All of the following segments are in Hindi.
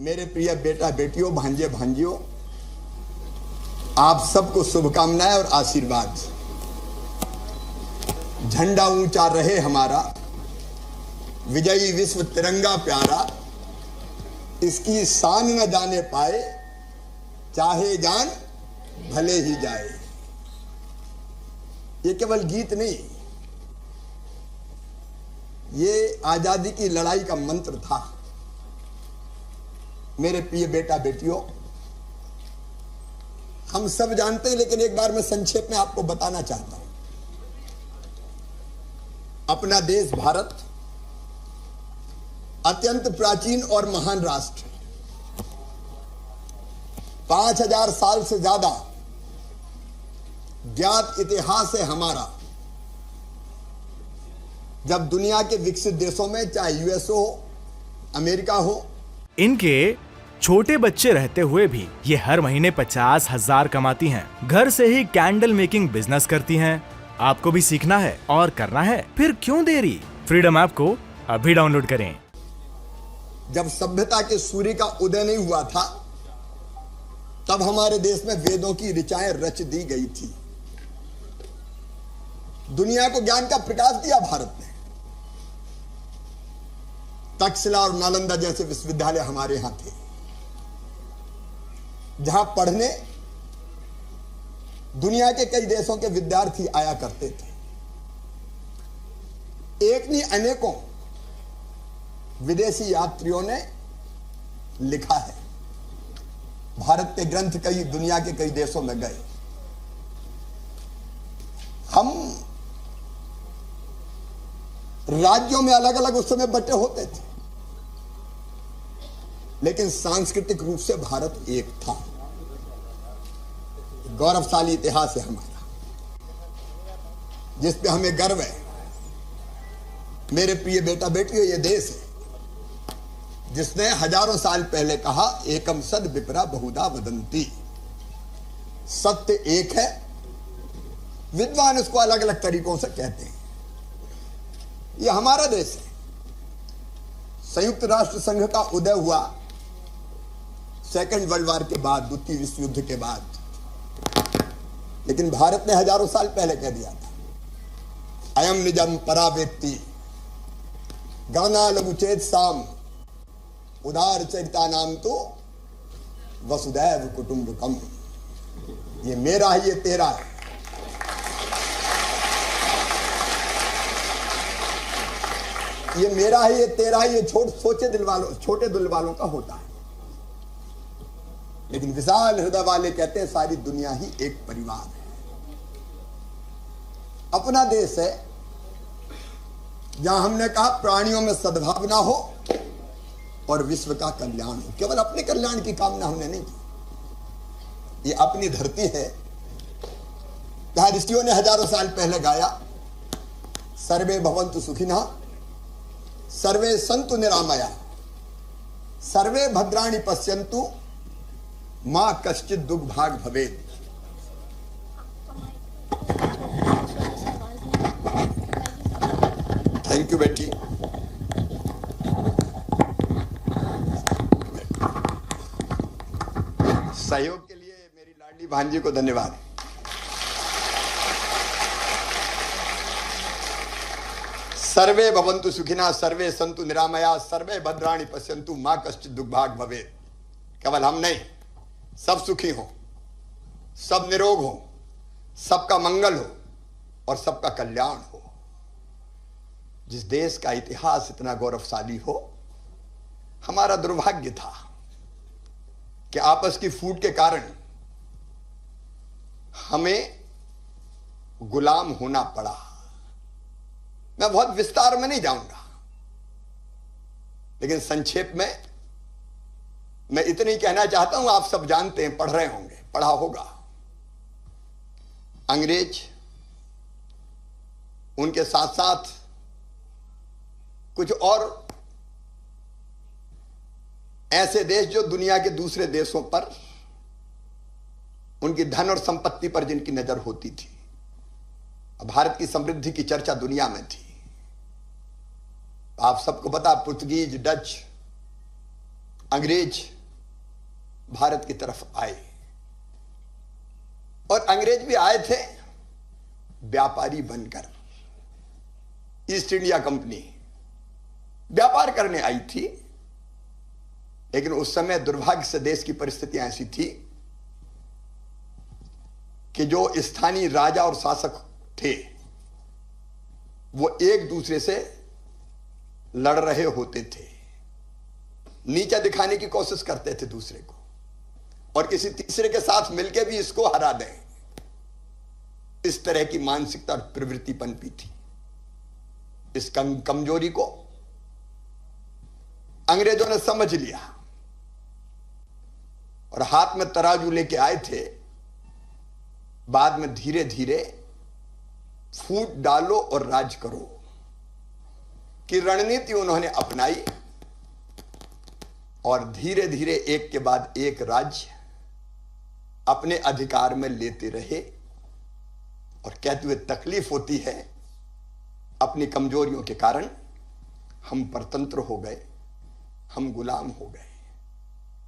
मेरे प्रिय बेटा बेटियों, भांजे भांजियों, आप सबको शुभकामनाएं और आशीर्वाद। झंडा ऊंचा रहे हमारा, विजयी विश्व तिरंगा प्यारा, इसकी शान न जाने पाए, चाहे जान भले ही जाए। ये केवल गीत नहीं, ये आजादी की लड़ाई का मंत्र था। मेरे प्रिय बेटा बेटियों, हम सब जानते हैं, लेकिन एक बार मैं संक्षेप में आपको बताना चाहता हूं। अपना देश भारत अत्यंत प्राचीन और महान राष्ट्र है। 5000 साल से ज्यादा ज्ञात इतिहास है हमारा। जब दुनिया के विकसित देशों में, चाहे यूएस हो, अमेरिका हो, इनके छोटे बच्चे रहते हुए भी ये हर महीने 50,000 कमाती हैं। घर से ही कैंडल मेकिंग बिजनेस करती हैं। आपको भी सीखना है और करना है, फिर क्यों देरी? फ्रीडम ऐप को अभी डाउनलोड करें। जब सभ्यता के सूर्य का उदय नहीं हुआ था, तब हमारे देश में वेदों की ऋचाएं रच दी गई थी। दुनिया को ज्ञान का प्रकाश दिया भारत ने। तक्षशिला और नालंदा जैसे विश्वविद्यालय हमारे यहां थे, जहां पढ़ने दुनिया के कई देशों के विद्यार्थी आया करते थे। एक नहीं अनेकों विदेशी यात्रियों ने लिखा है। भारत के ग्रंथ कई दुनिया के कई देशों में गए। हम राज्यों में अलग अलग उस समय बटे होते थे, लेकिन सांस्कृतिक रूप से भारत एक था। गौरवशाली इतिहास है हमारा, जिस पे हमें गर्व है। मेरे प्रिय बेटा बेटियों, ये देश है जिसने हजारों साल पहले कहा, एकम सद विपरा बहुधा वदंती। सत्य एक है, विद्वान इसको अलग अलग तरीकों से कहते हैं। ये हमारा देश है। संयुक्त राष्ट्र संघ का उदय हुआ सेकेंड वर्ल्ड वॉर के बाद, द्वितीय विश्व युद्ध के बाद, लेकिन भारत ने हजारों साल पहले कह दिया था, अयम निजम परावेत्ति गाना लघुचेत साम उदार चरिता नाम तो वसुदैव कुटुंबकम। ये मेरा है, ये तेरा है। ये मेरा है, ये तेरा है, ये छोटे दिल वालों का होता है। लेकिन विशाल हृदय वाले कहते हैं सारी दुनिया ही एक परिवार है। अपना देश है जहां हमने कहा प्राणियों में सद्भावना हो और विश्व का कल्याण हो। केवल अपने कल्याण की कामना हमने नहीं की। ये अपनी धरती है जहां ऋषियों ने हजारों साल पहले गाया, सर्वे भवन्तु सुखिनः, सर्वे सन्तु निरामया, सर्वे भद्राणि पश्यन्तु, मां कश्चित दुर्भाग भवेत्। थैंक यू बेटी। सहयोग के लिए मेरी लाडली भांजी को धन्यवाद। सर्वे भवन्तु सुखिनः, सर्वे सन्तु निरामया, सर्वे भद्राणि पश्यन्तु, मां कश्चित् दुर्भाग भवेत्। केवल हम नहीं, सब सुखी हो, सब निरोग हो, सबका मंगल हो और सबका कल्याण हो। जिस देश का इतिहास इतना गौरवशाली हो, हमारा दुर्भाग्य था कि आपस की फूट के कारण हमें गुलाम होना पड़ा। मैं बहुत विस्तार में नहीं जाऊंगा, लेकिन संक्षेप में मैं इतनी ही कहना चाहता हूं। आप सब जानते हैं, पढ़ रहे होंगे, पढ़ा होगा, अंग्रेज, उनके साथ साथ कुछ और ऐसे देश जो दुनिया के दूसरे देशों पर, उनकी धन और संपत्ति पर जिनकी नजर होती थी। भारत की समृद्धि की चर्चा दुनिया में थी। आप सबको पता, पुर्तगीज, डच, अंग्रेज भारत की तरफ आए, और अंग्रेज भी आए थे व्यापारी बनकर। ईस्ट इंडिया कंपनी व्यापार करने आई थी, लेकिन उस समय दुर्भाग्य से देश की परिस्थितियां ऐसी थी कि जो स्थानीय राजा और शासक थे वो एक दूसरे से लड़ रहे होते थे, नीचा दिखाने की कोशिश करते थे दूसरे को, और किसी तीसरे के साथ मिलकर भी इसको हरा दें। इस तरह की मानसिकता और प्रवृत्ति पनपी थी। इस कमजोरी को अंग्रेजों ने समझ लिया और हाथ में तराजू लेके आए थे। बाद में धीरे धीरे फूट डालो और राज करो की रणनीति उन्होंने अपनाई, और धीरे धीरे एक के बाद एक राज्य अपने अधिकार में लेते रहे। और कहते हुए तकलीफ होती है, अपनी कमजोरियों के कारण हम परतंत्र हो गए, हम गुलाम हो गए।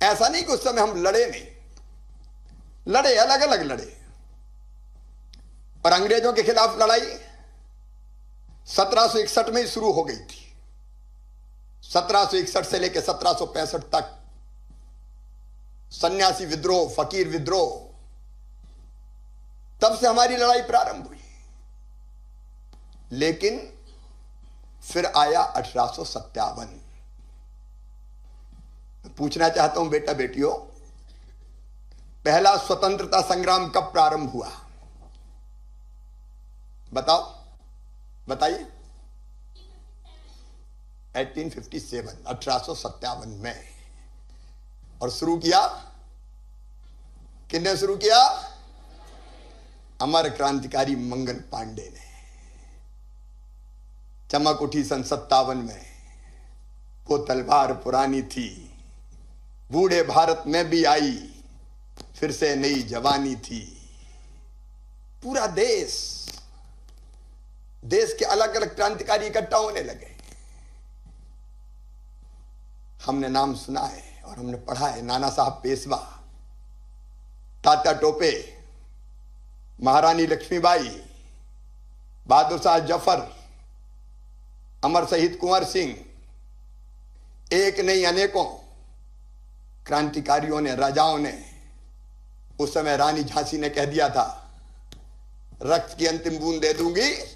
ऐसा नहीं कि उस समय हम लड़े नहीं, लड़े, अलग अलग लड़े। और अंग्रेजों के खिलाफ लड़ाई 1761 में ही शुरू हो गई थी। 1761 से लेकर 1765 तक सन्यासी विद्रोह, फकीर विद्रोह, तब से हमारी लड़ाई प्रारंभ हुई। लेकिन फिर आया 1857। पूछना चाहता हूं बेटा बेटियों, पहला स्वतंत्रता संग्राम कब प्रारंभ हुआ? बताओ, बताइए। 1857 में। और शुरू किया किसने शुरू किया? अमर क्रांतिकारी मंगल पांडे ने। चमक उठी सन 57 में, वो तलवार पुरानी थी, बूढ़े भारत में भी आई, फिर से नई जवानी थी। पूरा देश के अलग अलग क्रांतिकारी इकट्ठा होने लगे। हमने नाम सुना है और हमने पढ़ा है, नाना साहब पेशवा, तात्या टोपे, महारानी लक्ष्मीबाई, बहादुर शाह जफर, अमर शहीद कुंवर सिंह, एक नहीं अनेकों क्रांतिकारियों ने, राजाओं ने। उस समय रानी झांसी ने कह दिया था, रक्त की अंतिम बूंद दे दूंगी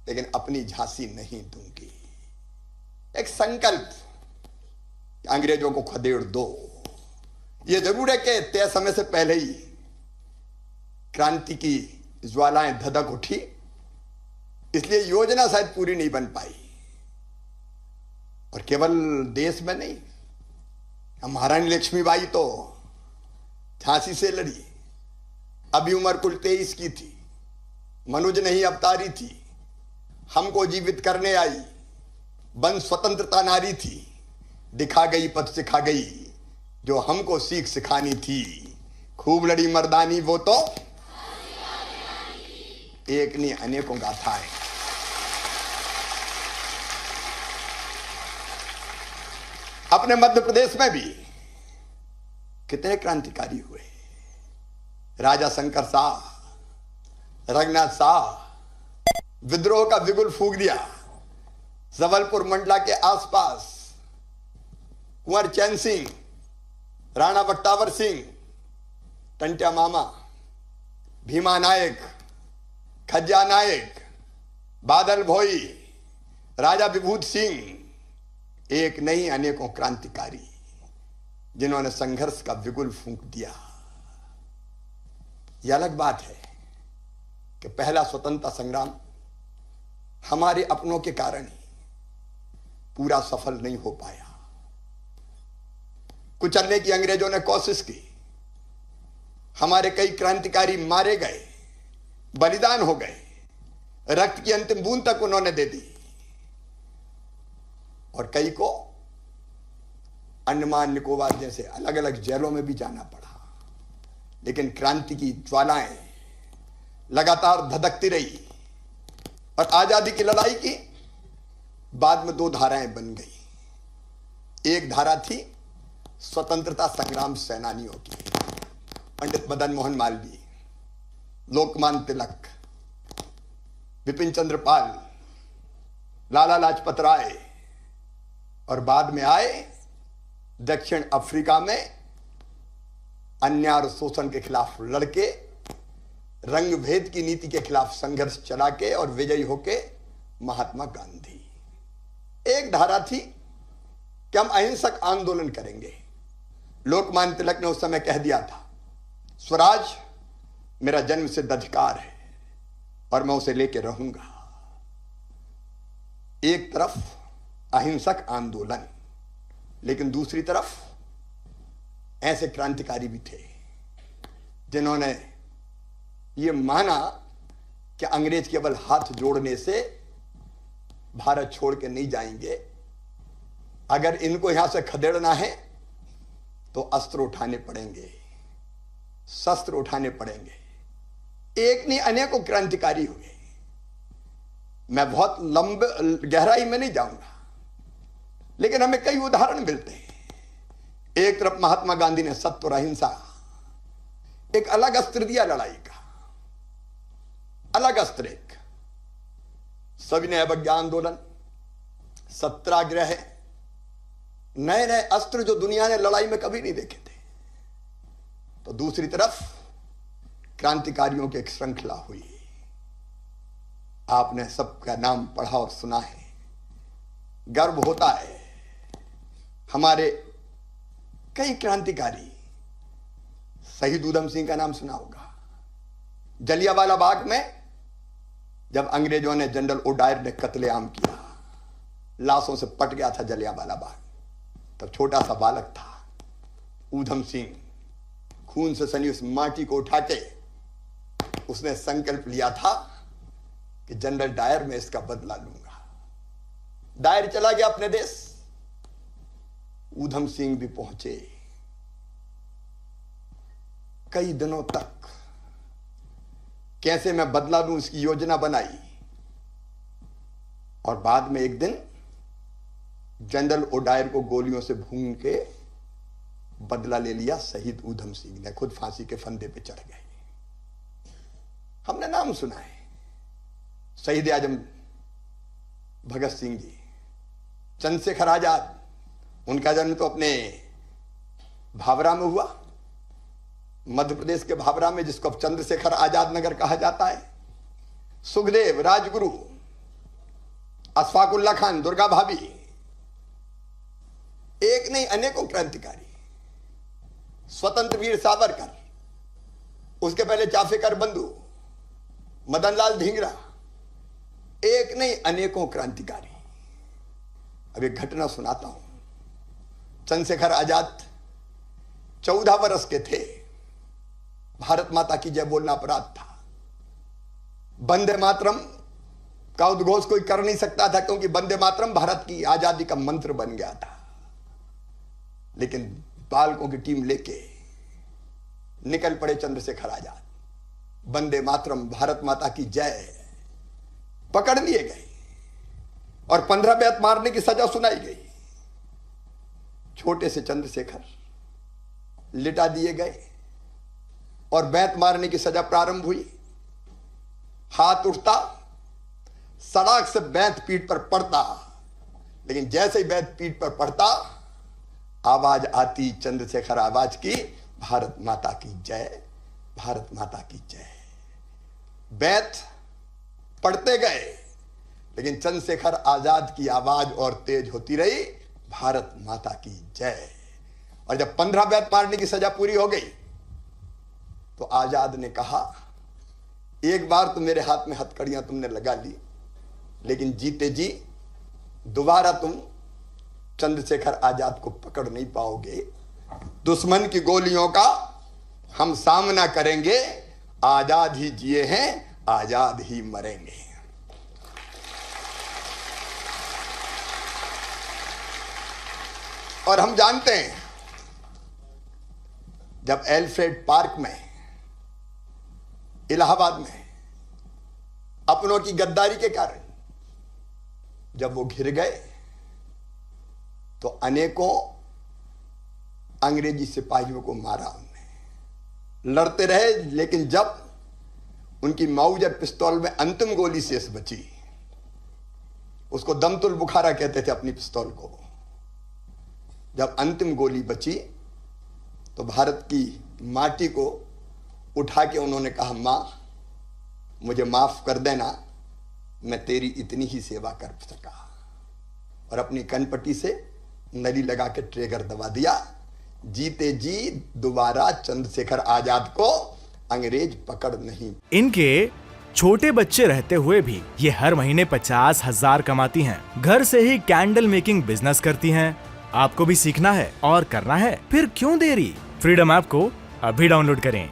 लेकिन अपनी झांसी नहीं दूंगी। एक संकल्प, अंग्रेजों को खदेड़ दो। यह जरूर है कि तय समय से पहले ही क्रांति की ज्वालाएं धधक उठी, इसलिए योजना शायद पूरी नहीं बन पाई। और केवल देश में नहीं, महारानी लक्ष्मीबाई तो झांसी से लड़ी, अभी उम्र कुल 23 की थी, मनुज नहीं अवतारी थी, हमको जीवित करने आई, बन स्वतंत्रता नारी थी, दिखा गई पथ सिखा गई, जो हमको सीख सिखानी थी, खूब लड़ी मर्दानी वो तो एक नहीं अनेकों गाथाएं। अपने मध्य प्रदेश में भी कितने क्रांतिकारी हुए। राजा शंकर शाह, रघुनाथ शाह, विद्रोह का बिगुल फूंक दिया। जबलपुर मंडला के आसपास कुंवर चैन सिंह, राणा बट्टावर सिंह, टंट्या मामा, भीमा नायक, खज्जा नायक, बादल भोई, राजा विभूत सिंह, एक नहीं अनेकों क्रांतिकारी जिन्होंने संघर्ष का बिगुल फूंक दिया। यह अलग बात है कि पहला स्वतंत्रता संग्राम हमारे अपनों के कारण ही पूरा सफल नहीं हो पाया। कुचलने की अंग्रेजों ने कोशिश की, हमारे कई क्रांतिकारी मारे गए, बलिदान हो गए, रक्त की अंतिम बूंद तक उन्होंने दे दी, और कई को अंडमान निकोबार जैसे अलग अलग जेलों में भी जाना पड़ा। लेकिन क्रांति की ज्वालाएं लगातार धधकती रही और आजादी की लड़ाई की बाद में दो धाराएं बन गई। एक धारा थी स्वतंत्रता संग्राम सेनानियों की, पंडित मदन मोहन मालवीय, लोकमान्य तिलक, विपिन चंद्र पाल, लाला लाजपत राय, और बाद में आए दक्षिण अफ्रीका में अन्याय और शोषण के खिलाफ लड़के, रंग भेद की नीति के खिलाफ संघर्ष चला के और विजयी होके महात्मा गांधी। एक धारा थी कि हम अहिंसक आंदोलन करेंगे। लोकमान्य तिलक ने उस समय कह दिया था, स्वराज मेरा जन्म सिद्ध अधिकार है और मैं उसे लेके रहूंगा। एक तरफ अहिंसक आंदोलन, लेकिन दूसरी तरफ ऐसे क्रांतिकारी भी थे जिन्होंने ये माना कि अंग्रेज केवल हाथ जोड़ने से भारत छोड़ के नहीं जाएंगे, अगर इनको यहां से खदेड़ना है तो अस्त्र उठाने पड़ेंगे, शस्त्र उठाने पड़ेंगे। एक नहीं अनेकों क्रांतिकारी हुए। मैं बहुत लंबे गहराई में नहीं जाऊंगा, लेकिन हमें कई उदाहरण मिलते हैं। एक तरफ महात्मा गांधी ने सत्य और अहिंसा, एक अलग अस्त्र दिया लड़ाई का, अलग अस्त्र। एक सविनय अवज्ञा आंदोलन, सत्याग्रह, नए नए अस्त्र जो दुनिया ने लड़ाई में कभी नहीं देखे थे। तो दूसरी तरफ क्रांतिकारियों की एक श्रृंखला हुई। आपने सबका नाम पढ़ा और सुना है। गर्व होता है, हमारे कई क्रांतिकारी, शहीद ऊधम सिंह का नाम सुना होगा। जलियांवाला बाग में जब अंग्रेजों ने, जनरल ओडायर ने कत्लेआम किया, लाशों से पट गया था जलियांवाला बाग, तब छोटा सा बालक था ऊधम सिंह, खून से सनी उस माटी को उठा के उसने संकल्प लिया था कि जनरल डायर में इसका बदला लूंगा। डायर चला गया अपने देश, ऊधम सिंह भी पहुंचे। कई दिनों तक कैसे मैं बदला लूं इसकी योजना बनाई, और बाद में एक दिन जनरल ओडायर को गोलियों से भून के बदला ले लिया। शहीद ऊधम सिंह ने खुद फांसी के फंदे पे चढ़ गए। हमने नाम सुना है शहीद आजम भगत सिंह जी, चंद्रशेखर आजाद, उनका जन्म तो अपने भावरा में हुआ, मध्य प्रदेश के भावरा में, जिसको अब चंद्रशेखर आजाद नगर कहा जाता है। सुखदेव, राजगुरु, अशफाक उल्लाह खान, दुर्गा भाभी, एक नहीं अनेकों क्रांतिकारी। स्वतंत्र वीर सावरकर, उसके पहले चाफेकर बंधु, मदन लाल धिंगरा, एक नहीं अनेकों क्रांतिकारी। अब एक घटना सुनाता हूं। चंद्रशेखर आजाद 14 वर्ष के थे। भारत माता की जय बोलना अपराध था। वंदे मातरम का उद्घोष कोई कर नहीं सकता था, क्योंकि वंदे मातरम भारत की आजादी का मंत्र बन गया था। लेकिन बालकों की टीम लेके निकल पड़े चंद्रशेखर आजाद। वंदे मातरम, भारत माता की जय पकड़ लिए गए और 15 बेत मारने की सजा सुनाई गई। छोटे से चंद्रशेखर लिटा दिए गए और बेत मारने की सजा प्रारंभ हुई। हाथ उठता, सड़क से बेत पीठ पर पड़ता, लेकिन जैसे ही बेत पीठ पर पड़ता, आवाज आती चंद्रशेखर आवाज की, भारत माता की जय, भारत माता की जय। बेत पढ़ते गए, लेकिन चंद्रशेखर आजाद की आवाज और तेज होती रही, भारत माता की जय। और जब 15 बेत मारने की सजा पूरी हो गई, तो आजाद ने कहा, एक बार तो मेरे हाथ में हथकड़ियां तुमने लगा ली, लेकिन जीते जी दोबारा तुम चंद्रशेखर आजाद को पकड़ नहीं पाओगे। दुश्मन की गोलियों का हम सामना करेंगे। आजाद ही जिए हैं, आजाद ही मरेंगे। और हम जानते हैं, जब एल्फ्रेड पार्क में, इलाहाबाद में, अपनों की गद्दारी के कारण जब वो घिर गए, तो अनेकों अंग्रेजी सिपाहियों को मारा उन्होंने। लड़ते रहे, लेकिन जब उनकी माउजर पिस्तौल में अंतिम गोली शेष बची, उसको दमतुल बुखारा कहते थे अपनी पिस्तौल को, जब अंतिम गोली बची तो भारत की माटी को उठा के उन्होंने कहा, मां मुझे माफ कर देना, मैं तेरी इतनी ही सेवा कर सका। और अपनी कनपट्टी से नली लगा के ट्रिगर दबा दिया। जीते जी दोबारा चंद्रशेखर आजाद को अंग्रेज पकड़ नहीं। इनके छोटे बच्चे रहते हुए भी ये हर महीने 50,000 कमाती हैं। घर से ही कैंडल मेकिंग बिजनेस करती हैं। आपको भी सीखना है और करना है, फिर क्यों देरी? फ्रीडम ऐप को अभी डाउनलोड करें।